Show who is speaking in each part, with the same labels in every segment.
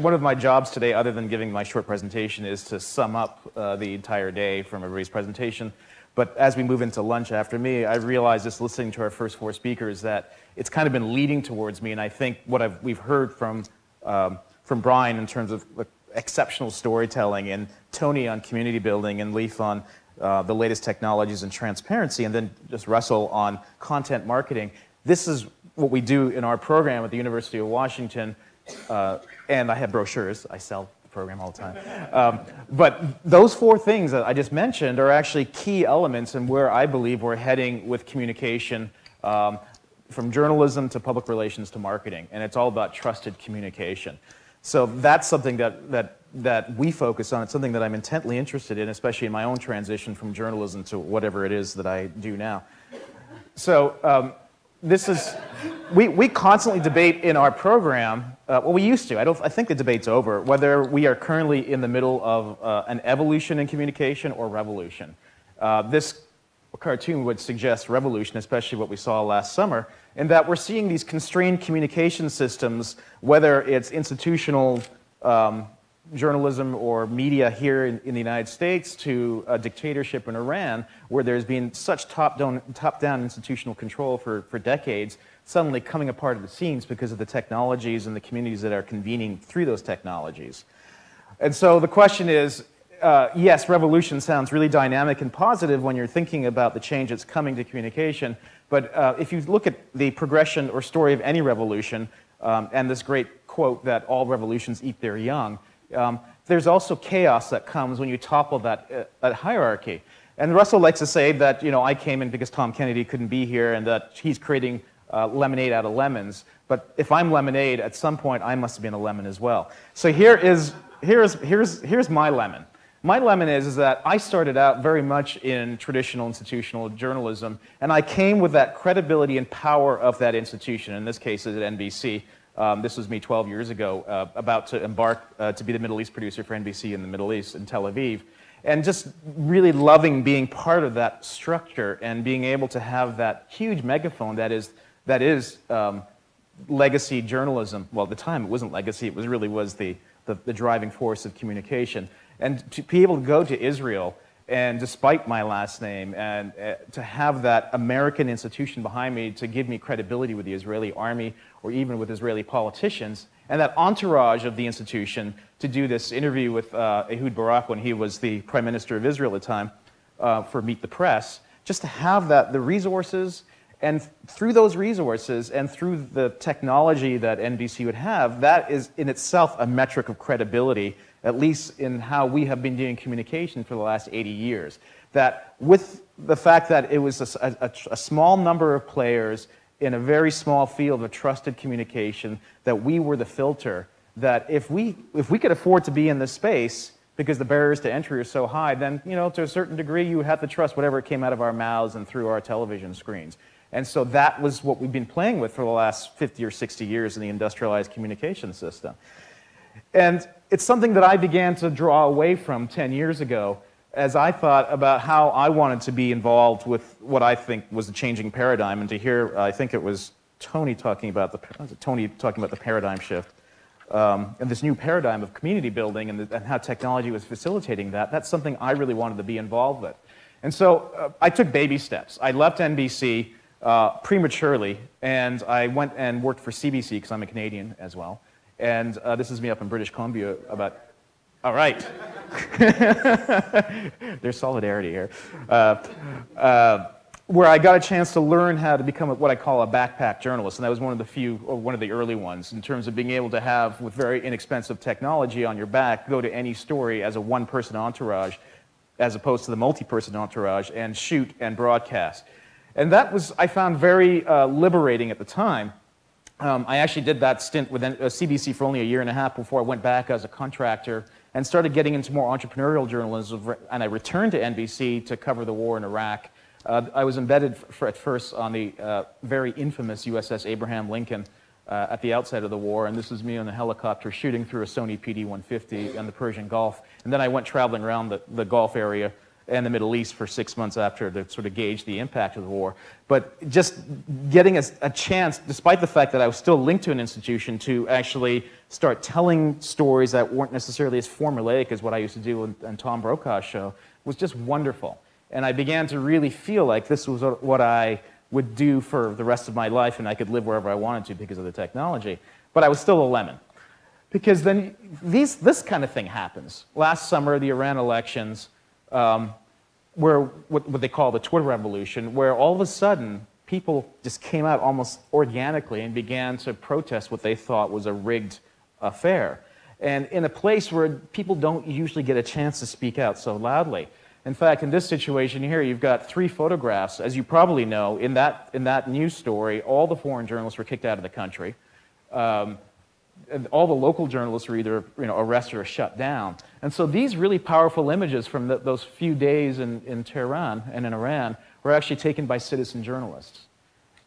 Speaker 1: one of my jobs today, other than giving my short presentation, is to sum up the entire day from everybody's presentation. But as we move into lunch after me, I realized just listening to our first four speakers that it's kind of been leading towards me, and I think what we've heard from Brian in terms of exceptional storytelling, and Tony on community building, and Leif on the latest technologies and transparency, and then just Russell on content marketing. This is what we do in our program at the University of Washington, and I have brochures. I sell the program all the time. But those four things that I just mentioned are actually key elements in where I believe we're heading with communication, from journalism to public relations to marketing, and it's all about trusted communication. So that's something that we focus on. It's something that I'm intently interested in, especially in my own transition from journalism to whatever it is that I do now. So we constantly debate in our program, well, we used to, I think the debate's over, whether we are currently in the middle of an evolution in communication or revolution. This cartoon would suggest revolution, especially what we saw last summer, in that we're seeing these constrained communication systems, whether it's institutional journalism or media here in the United States to a dictatorship in Iran, where there's been such top-down institutional control for decades, suddenly coming apart at the seams because of the technologies and the communities that are convening through those technologies. And so the question is, yes, revolution sounds really dynamic and positive when you're thinking about the change that's coming to communication, but if you look at the progression or story of any revolution, and this great quote that all revolutions eat their young, there's also chaos that comes when you topple that hierarchy. And Russell likes to say that, I came in because Tom Kennedy couldn't be here and that he's creating lemonade out of lemons. But if I'm lemonade, at some point I must have been a lemon as well. So here's my lemon. My lemon is that I started out very much in traditional institutional journalism, and I came with that credibility and power of that institution. In this case, it's at NBC. This was me 12 years ago, about to embark to be the Middle East producer for NBC in the Middle East, in Tel Aviv. And just really loving being part of that structure and being able to have that huge megaphone that is legacy journalism. Well, at the time it wasn't legacy, it really was the driving force of communication. And to be able to go to Israel, and despite my last name, and to have that American institution behind me to give me credibility with the Israeli army or even with Israeli politicians, and that entourage of the institution to do this interview with Ehud Barak when he was the Prime Minister of Israel at the time for Meet the Press, just to have the resources, and through those resources and through the technology that NBC would have, that is in itself a metric of credibility, at least in how we have been doing communication for the last 80 years. That with the fact that it was a small number of players in a very small field of trusted communication, that we were the filter, that if we could afford to be in this space, because the barriers to entry are so high, then to a certain degree you would have to trust whatever came out of our mouths and through our television screens. And so that was what we've been playing with for the last 50 or 60 years in the industrialized communication system. And it's something that I began to draw away from 10 years ago as I thought about how I wanted to be involved with what I think was the changing paradigm. And to hear, I think it was Tony talking about the paradigm shift, and this new paradigm of community building and how technology was facilitating that, that's something I really wanted to be involved with. And so I took baby steps. I left NBC prematurely, and I went and worked for CBC because I'm a Canadian as well. And this is me up in British Columbia about, all right. There's solidarity here. Where I got a chance to learn how to become what I call a backpack journalist, and that was one of the few, or one of the early ones, in terms of being able to have, with very inexpensive technology on your back, go to any story as a one-person entourage, as opposed to the multi-person entourage, and shoot and broadcast. And that was, I found, very liberating at the time. I actually did that stint with CBC for only a year and a half before I went back as a contractor and started getting into more entrepreneurial journalism, and I returned to NBC to cover the war in Iraq. I was embedded at first on the very infamous USS Abraham Lincoln at the outset of the war, and this is me on the helicopter shooting through a Sony PD-150 in the Persian Gulf. And then I went traveling around the Gulf area and the Middle East for 6 months after to sort of gauge the impact of the war. But just getting a chance, despite the fact that I was still linked to an institution, to actually start telling stories that weren't necessarily as formulaic as what I used to do on Tom Brokaw's show was just wonderful. And I began to really feel like this was what I would do for the rest of my life, and I could live wherever I wanted to because of the technology. But I was still a lemon. Because then this kind of thing happens. Last summer, the Iran elections, where what they call the Twitter revolution, where all of a sudden people just came out almost organically and began to protest what they thought was a rigged affair. And in a place where people don't usually get a chance to speak out so loudly. In fact, in this situation here, you've got 3 photographs. As you probably know, in that news story, all the foreign journalists were kicked out of the country. And all the local journalists were either arrested or shut down. And so these really powerful images from those few days in Tehran and in Iran were actually taken by citizen journalists.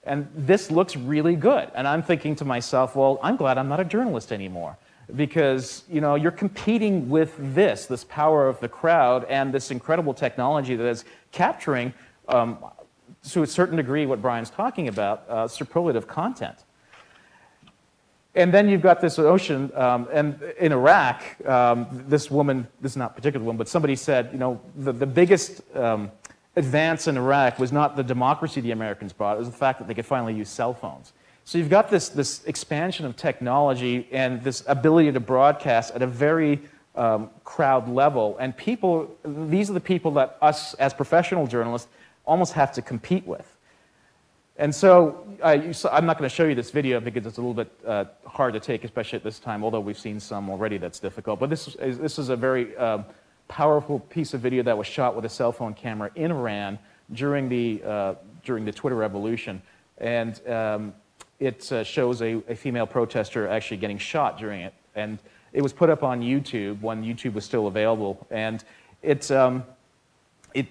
Speaker 1: And this looks really good. And I'm thinking to myself, well, I'm glad I'm not a journalist anymore. Because you're competing with this power of the crowd and this incredible technology that is capturing, to a certain degree, what Brian's talking about, superlative content. And then you've got this ocean, and in Iraq, this woman, this is not a particular one, but somebody said, the biggest advance in Iraq was not the democracy the Americans brought, it was the fact that they could finally use cell phones. So you've got this expansion of technology and this ability to broadcast at a very crowd level. And these are the people that us as professional journalists almost have to compete with. And so I'm not going to show you this video because it's a little bit hard to take, especially at this time, although we've seen some already that's difficult. But this is a very powerful piece of video that was shot with a cell phone camera in Iran during the Twitter revolution. And it shows a female protester actually getting shot during it. And it was put up on YouTube when YouTube was still available. And it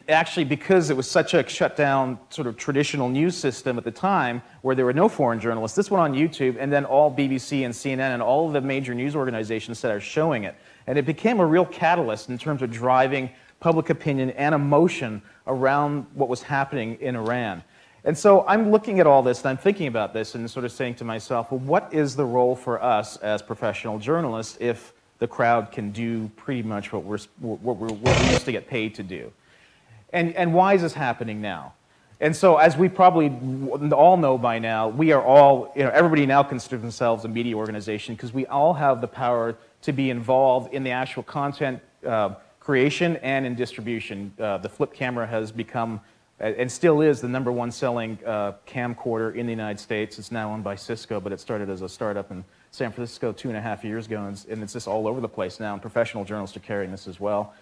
Speaker 1: actually, because it was such a shut down sort of traditional news system at the time where there were no foreign journalists, this went on YouTube, and then all BBC and CNN and all of the major news organizations started showing it. And it became a real catalyst in terms of driving public opinion and emotion around what was happening in Iran. And so I'm looking at all this and I'm thinking about this and sort of saying to myself, well, what is the role for us as professional journalists if the crowd can do pretty much what we used to get paid to do? And why is this happening now? And so, as we probably all know by now, we are all, everybody now considers themselves a media organization because we all have the power to be involved in the actual content creation and in distribution. The flip camera has become, and still is, the #1 selling camcorder in the United States. It's now owned by Cisco, but it started as a startup in San Francisco 2.5 years ago, and it's just all over the place now, and professional journalists are carrying this as well.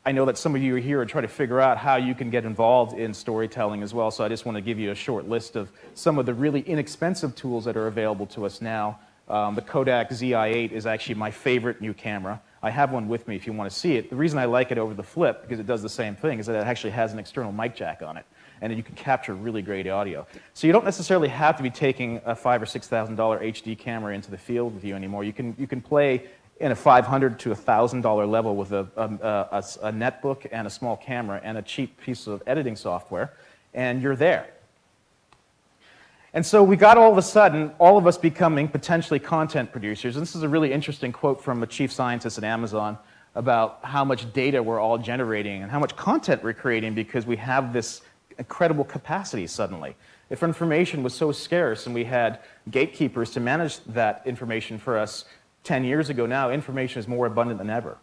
Speaker 1: I know that some of you are here and try to figure out how you can get involved in storytelling as well, so I just want to give you a short list of some of the really inexpensive tools that are available to us now. The Kodak ZI-8 is actually my favorite new camera. I have one with me if you want to see it. The reason I like it over the flip, because it does the same thing, is that it actually has an external mic jack on it, and you can capture really great audio. So you don't necessarily have to be taking a $5,000 or $6,000 HD camera into the field with you anymore. You can play in a $500 to $1,000 level with a netbook and a small camera and a cheap piece of editing software, and you're there. And so we got all of a sudden, all of us becoming potentially content producers. And this is a really interesting quote from a chief scientist at Amazon about how much data we're all generating and how much content we're creating because we have this incredible capacity suddenly. If information was so scarce and we had gatekeepers to manage that information for us 10 years ago, now information is more abundant than ever.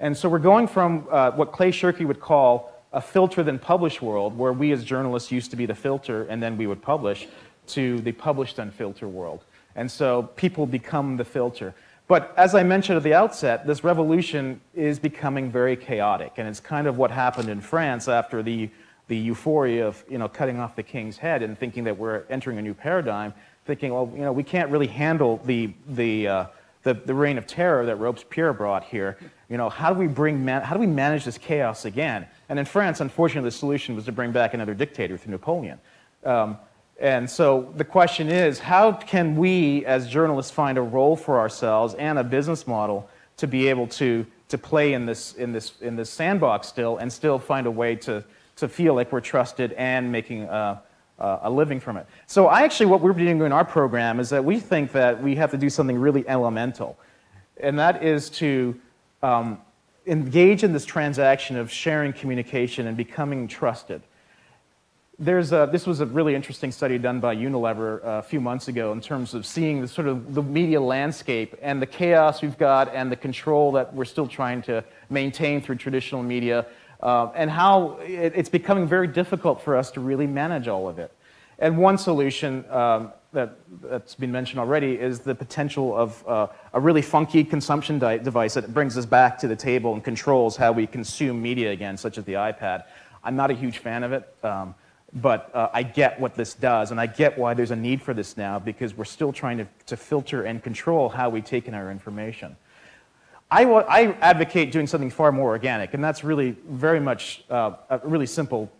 Speaker 1: And so we're going from what Clay Shirky would call a filter then publish world, where we as journalists used to be the filter and then we would publish, to the publish then filter world. And so people become the filter. But as I mentioned at the outset, this revolution is becoming very chaotic, and it's kind of what happened in France after the euphoria of cutting off the king's head and thinking that we're entering a new paradigm, thinking, well, we can't really handle the reign of terror that Robespierre brought here. How do we manage this chaos again? And in France, unfortunately, the solution was to bring back another dictator through Napoleon. And so the question is, how can we as journalists find a role for ourselves and a business model to be able to play in this sandbox still, and still find a way to feel like we're trusted and making a living from it. So what we're doing in our program is that we think that we have to do something really elemental, and that is to engage in this transaction of sharing communication and becoming trusted. This was a really interesting study done by Unilever a few months ago in terms of seeing the sort of the media landscape and the chaos we've got and the control that we're still trying to maintain through traditional media, and how it's becoming very difficult for us to really manage all of it. And one solution that's been mentioned already is the potential of a really funky consumption device that brings us back to the table and controls how we consume media again, such as the iPad. I'm not a huge fan of it. But I get what this does, and I get why there's a need for this now, because we're still trying to filter and control how we take in our information. I advocate doing something far more organic, and that's really very much a really simple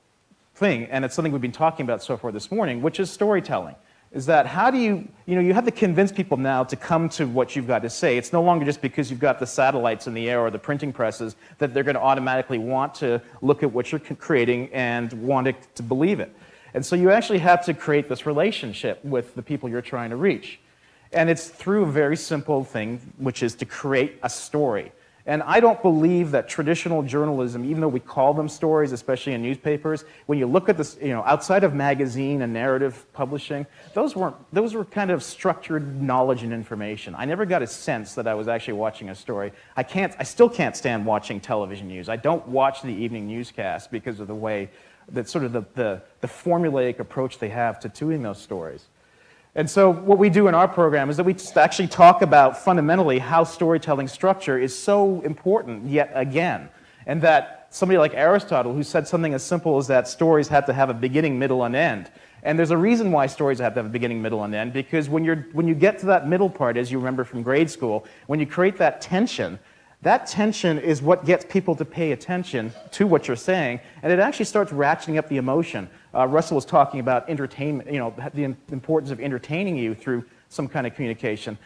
Speaker 1: thing, and it's something we've been talking about so far this morning, which is storytelling. Is that how do you have to convince people now to come to what you've got to say. It's no longer just because you've got the satellites in the air or the printing presses that they're going to automatically want to look at what you're creating and want to believe it. And so you actually have to create this relationship with the people you're trying to reach. And it's through a very simple thing, which is to create a story. And I don't believe that traditional journalism, even though we call them stories, especially in newspapers, when you look at this, outside of magazine and narrative publishing, those were kind of structured knowledge and information. I never got a sense that I was actually watching a story. I still can't stand watching television news. I don't watch the evening newscast because of the way that sort of the formulaic approach they have to doing those stories. And so what we do in our program is that we actually talk about fundamentally how storytelling structure is so important yet again, and that somebody like Aristotle, who said something as simple as that stories have to have a beginning, middle, and end. And there's a reason why stories have to have a beginning, middle, and end, because when you get to that middle part, as you remember from grade school, when you create that tension is what gets people to pay attention to what you're saying, and it actually starts ratcheting up the emotion. Russell was talking about entertainment, the importance of entertaining you through some kind of communication.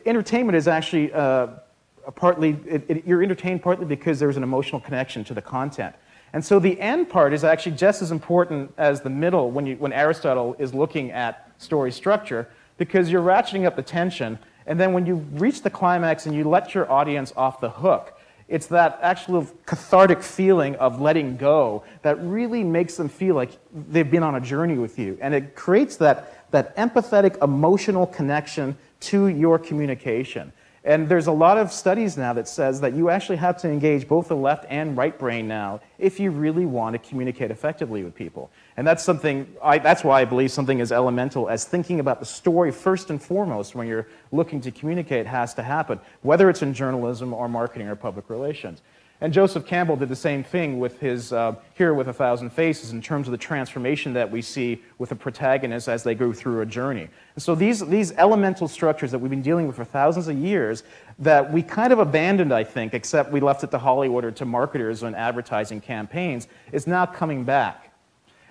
Speaker 1: Entertainment is actually you're entertained partly because there's an emotional connection to the content. And so the end part is actually just as important as the middle when Aristotle is looking at story structure, because you're ratcheting up the tension. And then when you reach the climax and you let your audience off the hook, it's that actual cathartic feeling of letting go that really makes them feel like they've been on a journey with you. And it creates that empathetic, emotional connection to your communication. And there's a lot of studies now that says that you actually have to engage both the left and right brain now if you really want to communicate effectively with people. And that's that's why I believe something as elemental as thinking about the story first and foremost when you're looking to communicate has to happen, whether it's in journalism or marketing or public relations. And Joseph Campbell did the same thing with his Here with a Thousand Faces in terms of the transformation that we see with the protagonists as they go through a journey. And so these elemental structures that we've been dealing with for thousands of years that we kind of abandoned, I think, except we left it to Hollywood or to marketers and advertising campaigns, is now coming back.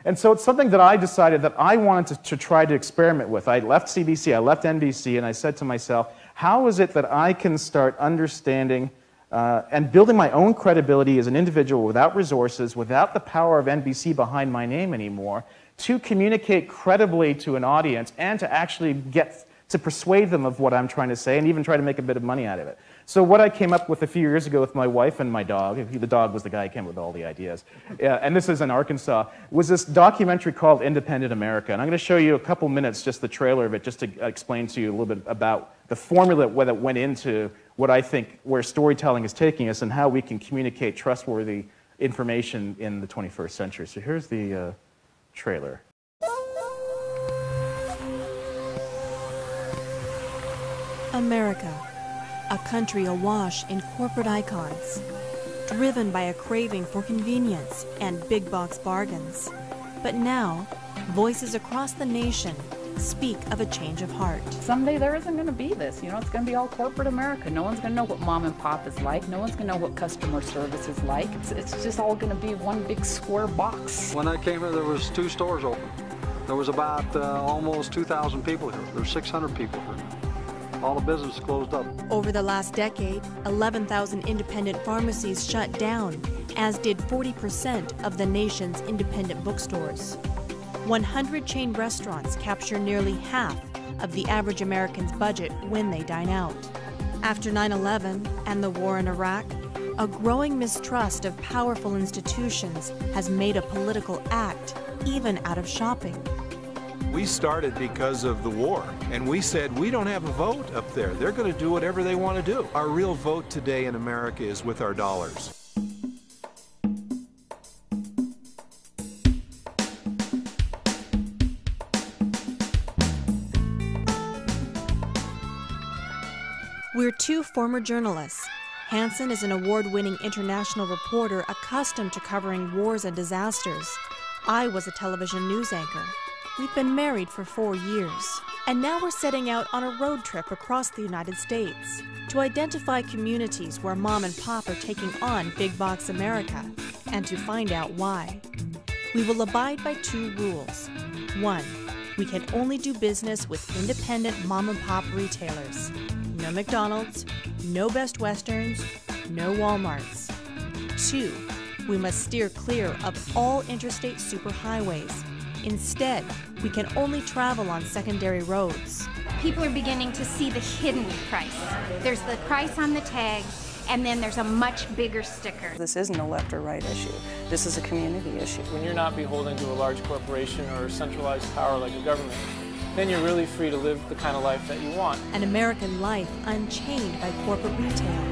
Speaker 1: And so it's something that I decided that I wanted to try to experiment with. I left CBC, I left NBC, and I said to myself, how is it that I can start understanding and building my own credibility as an individual without resources, without the power of NBC behind my name anymore, to communicate credibly to an audience and to actually get to persuade them of what I'm trying to say and even try to make a bit of money out of it. So what I came up with a few years ago with my wife and my dog, the dog was the guy who came up with all the ideas, and this is in Arkansas, was this documentary called Independent America. And I'm going to show you a couple minutes, just the trailer of it, just to explain to you a little bit about the formula that went into what I think where storytelling is taking us and how we can communicate trustworthy information in the 21st century. So here's the trailer.
Speaker 2: America, a country awash in corporate icons, driven by a craving for convenience and big box bargains. But now, voices across the nation speak of a change of heart.
Speaker 3: Someday there isn't going to be this. It's going to be all corporate America. No one's going to know what mom and pop is like. No one's going to know what customer service is like. It's just all going to be one big square box.
Speaker 4: When I came here, there was 2 stores open. There was about almost 2,000 people here. There's 600 people here. All the business closed up.
Speaker 2: Over the last decade, 11,000 independent pharmacies shut down, as did 40% of the nation's independent bookstores. 100 chain restaurants capture nearly half of the average American's budget when they dine out. After 9/11 and the war in Iraq, a growing mistrust of powerful institutions has made a political act even out of shopping.
Speaker 5: We started because of the war, and we said we don't have a vote up there. They're going to do whatever they want to do. Our real vote today in America is with our dollars.
Speaker 2: We're two former journalists. Hanson is an award-winning international reporter accustomed to covering wars and disasters. I was a television news anchor. We've been married for 4 years, and now we're setting out on a road trip across the United States to identify communities where mom and pop are taking on big box America, and to find out why. We will abide by 2 rules. 1, we can only do business with independent mom and pop retailers. No McDonald's, no Best Westerns, no Walmarts. 2, we must steer clear of all interstate superhighways. Instead, we can only travel on secondary roads.
Speaker 6: People are beginning to see the hidden price. There's the price on the tag, and then there's a much bigger sticker.
Speaker 7: This isn't a left or right issue. This is a community issue.
Speaker 8: When you're not beholden to a large corporation or centralized power like a government, then you're really free to live the kind of life that you want.
Speaker 2: An American life unchained by corporate retail.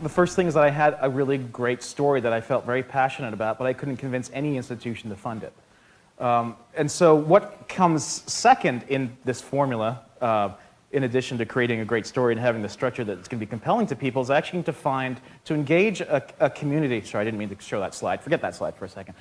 Speaker 1: The first thing is that I had a really great story that I felt very passionate about, but I couldn't convince any institution to fund it. And so what comes second in this formula, in addition to creating a great story and having the structure that's going to be compelling to people, is actually to engage a community. Sorry, I didn't mean to show that slide. Forget that slide for a second.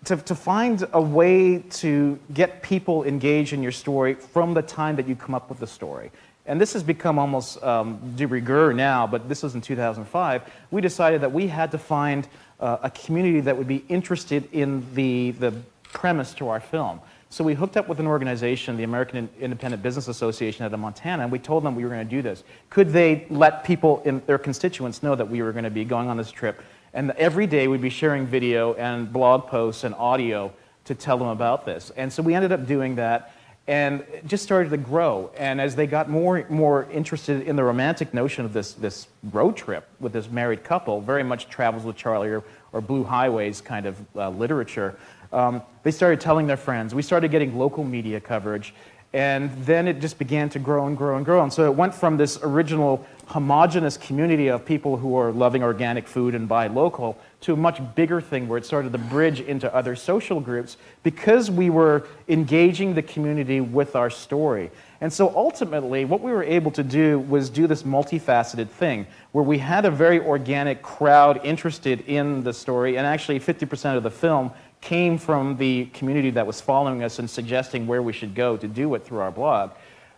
Speaker 1: To find a way to get people engaged in your story from the time that you come up with the story. And this has become almost de rigueur now, but this was in 2005. We decided that we had to find a community that would be interested in the premise to our film. So we hooked up with an organization, the American Independent Business Association out of Montana, and we told them we were going to do this. Could they let people, their constituents, know that we were going to be going on this trip? And every day we'd be sharing video and blog posts and audio to tell them about this. And so we ended up doing that, and it just started to grow. And as they got more interested in the romantic notion of this road trip with this married couple, very much Travels with Charlie or Blue Highways kind of literature, they started telling their friends. We started getting local media coverage, and then it just began to grow and grow and grow. And so it went from this original homogenous community of people who are loving organic food and buy local to a much bigger thing where it started to bridge into other social groups because we were engaging the community with our story. And so ultimately, what we were able to do was do this multifaceted thing where we had a very organic crowd interested in the story, and actually 50% of the film came from the community that was following us and suggesting where we should go to do it through our blog.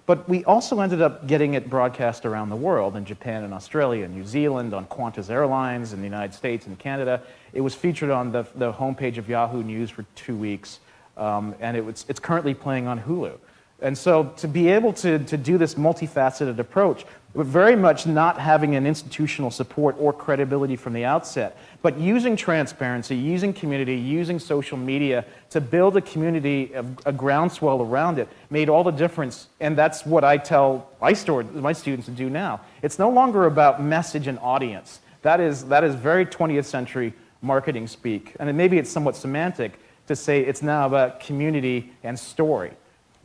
Speaker 1: But we also ended up getting it broadcast around the world, in Japan and Australia and New Zealand, on Qantas Airlines in the United States and Canada. It was featured on the homepage of Yahoo News for 2 weeks, and it's currently playing on Hulu. And so to be able to do this multifaceted approach, but very much not having an institutional support or credibility from the outset, but using transparency, using community, using social media to build a community, a groundswell around it, made all the difference. And that's what I tell my students to do now. It's no longer about message and audience. That is very 20th century marketing speak. And maybe it's somewhat semantic to say it's now about community and story.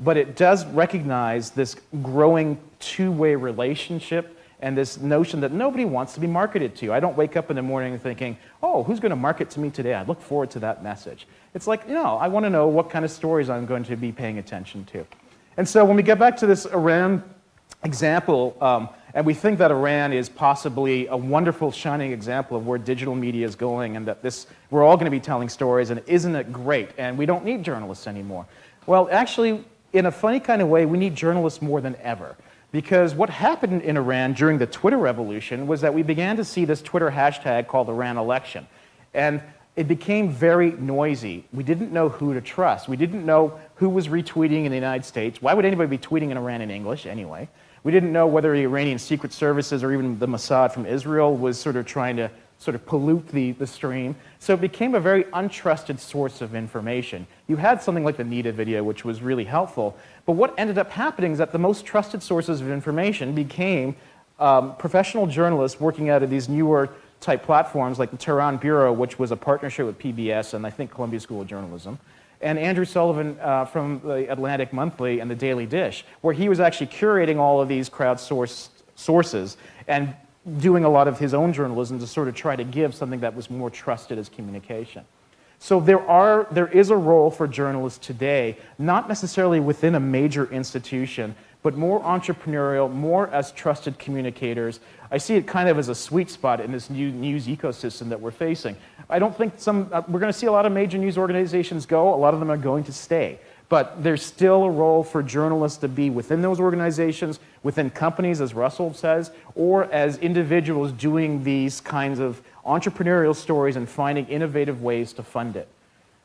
Speaker 1: But it does recognize this growing two-way relationship and this notion that nobody wants to be marketed to. I don't wake up in the morning thinking, oh, who's going to market to me today? I look forward to that message. It's like, I want to know what kind of stories I'm going to be paying attention to. And so when we get back to this Iran example, and we think that Iran is possibly a wonderful, shining example of where digital media is going, and that we're all going to be telling stories, and isn't it great? And we don't need journalists anymore. Well, actually, in a funny kind of way, we need journalists more than ever. Because what happened in Iran during the Twitter revolution was that we began to see this Twitter hashtag called Iran election. And it became very noisy. We didn't know who to trust. We didn't know who was retweeting in the United States. Why would anybody be tweeting in Iran in English anyway? We didn't know whether the Iranian secret services or even the Mossad from Israel was sort of trying to sort of pollute the stream. So it became a very untrusted source of information. You had something like the NITA video, which was really helpful. But what ended up happening is that the most trusted sources of information became professional journalists working out of these newer type platforms like the Tehran Bureau, which was a partnership with PBS and I think Columbia School of Journalism, and Andrew Sullivan from the Atlantic Monthly and the Daily Dish, where he was actually curating all of these crowdsourced sources and doing a lot of his own journalism to sort of try to give something that was more trusted as communication. So there is a role for journalists today, not necessarily within a major institution, but more entrepreneurial, more as trusted communicators. I see it kind of as a sweet spot in this new news ecosystem that we're facing. I don't think we're going to see a lot of major news organizations go. A lot of them are going to stay. But there's still a role for journalists to be within those organizations, within companies, as Russell says, or as individuals doing these kinds of entrepreneurial stories and finding innovative ways to fund it.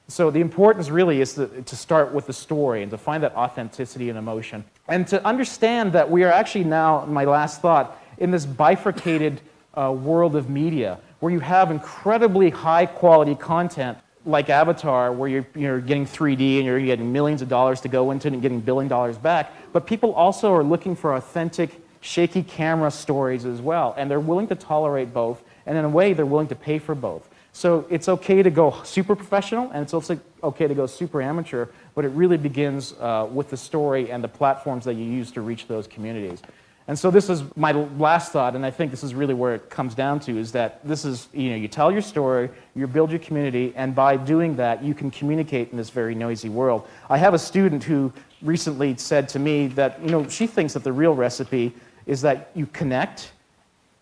Speaker 1: So the importance really is to start with the story and to find that authenticity and emotion. And to understand that we are actually now, my last thought, in this bifurcated world of media where you have incredibly high quality content like Avatar, where you're getting 3D and you're getting millions of dollars to go into it and getting $1 billion back. But people also are looking for authentic, shaky camera stories as well. And they're willing to tolerate both. And in a way, they're willing to pay for both. So it's okay to go super professional, and it's also okay to go super amateur, but it really begins with the story and the platforms that you use to reach those communities. And so this is my last thought, and I think this is really where it comes down to, is that this is, you tell your story, you build your community, and by doing that, you can communicate in this very noisy world. I have a student who recently said to me that, she thinks that the real recipe is that you connect,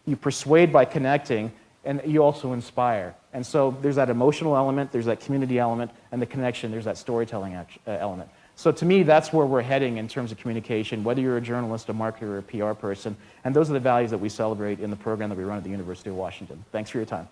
Speaker 1: you persuade by connecting, and you also inspire. And so there's that emotional element, there's that community element, and the connection, there's that storytelling element. So to me, that's where we're heading in terms of communication, whether you're a journalist, a marketer, or a PR person. And those are the values that we celebrate in the program that we run at the University of Washington. Thanks for your time.